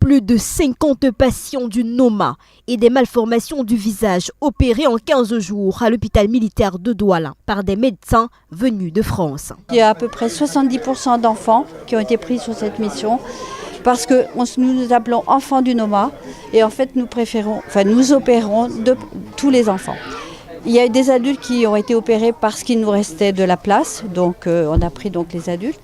Plus de 50 patients du NOMA et des malformations du visage opérés en 15 jours à l'hôpital militaire de Douala par des médecins venus de France. Il y a à peu près 70% d'enfants qui ont été pris sur cette mission parce que nous appelons enfants du NOMA et en fait nous opérons de tous les enfants. Il y a eu des adultes qui ont été opérés parce qu'il nous restait de la place, donc on a pris donc les adultes.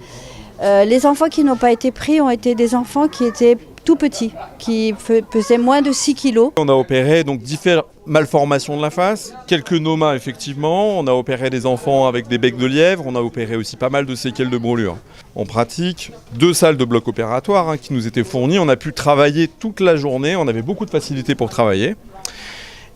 Les enfants qui n'ont pas été pris ont été des enfants qui étaient tout petits, qui pesaient moins de 6 kilos. On a opéré donc différentes malformations de la face, quelques nomas effectivement, on a opéré des enfants avec des becs de lièvre, on a opéré aussi pas mal de séquelles de brûlures. En pratique, 2 salles de bloc opératoire qui nous étaient fournies, on a pu travailler toute la journée, on avait beaucoup de facilité pour travailler.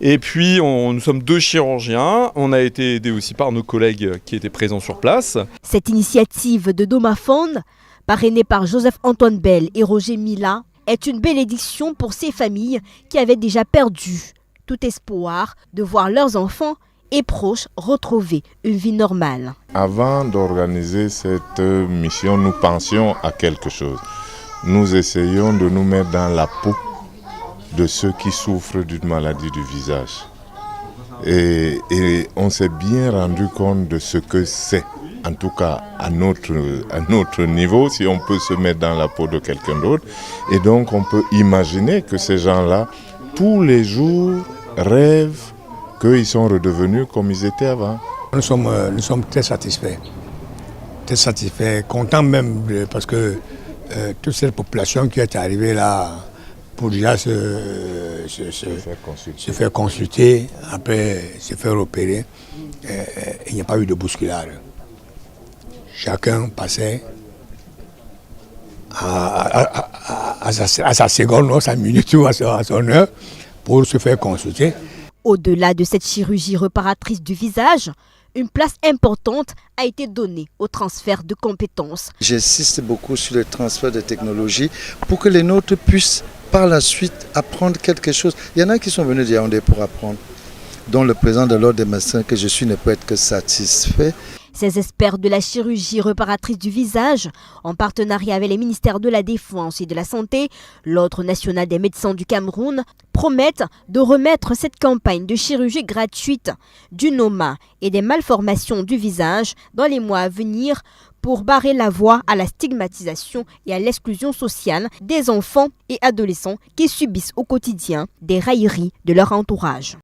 Et puis, nous sommes 2 chirurgiens. On a été aidés aussi par nos collègues qui étaient présents sur place. Cette initiative de Domafond, parrainée par Joseph-Antoine Bell et Roger Mila, est une bénédiction pour ces familles qui avaient déjà perdu tout espoir de voir leurs enfants et proches retrouver une vie normale. Avant d'organiser cette mission, nous pensions à quelque chose. Nous essayons de nous mettre dans la peau de ceux qui souffrent d'une maladie du visage. Et on s'est bien rendu compte de ce que c'est, en tout cas à notre niveau, si on peut se mettre dans la peau de quelqu'un d'autre. Et donc on peut imaginer que ces gens-là, tous les jours, rêvent qu'ils sont redevenus comme ils étaient avant. Nous sommes très satisfaits, contents même, parce que toute cette population qui est arrivée là, pour déjà se faire consulter, après se faire opérer, il n'y a pas eu de bousculade. Chacun passait à sa seconde, à sa minute ou à son heure pour se faire consulter. Au-delà de cette chirurgie réparatrice du visage, une place importante a été donnée au transfert de compétences. J'insiste beaucoup sur le transfert de technologie pour que les nôtres puissent par la suite apprendre quelque chose. Il y en a qui sont venus de Yaoundé pour apprendre, dont le président de l'ordre des médecins que je suis ne peut être que satisfait. Ces experts de la chirurgie réparatrice du visage, en partenariat avec les ministères de la Défense et de la Santé, l'Ordre national des médecins du Cameroun, promettent de remettre cette campagne de chirurgie gratuite du NOMA et des malformations du visage dans les mois à venir pour barrer la voie à la stigmatisation et à l'exclusion sociale des enfants et adolescents qui subissent au quotidien des railleries de leur entourage.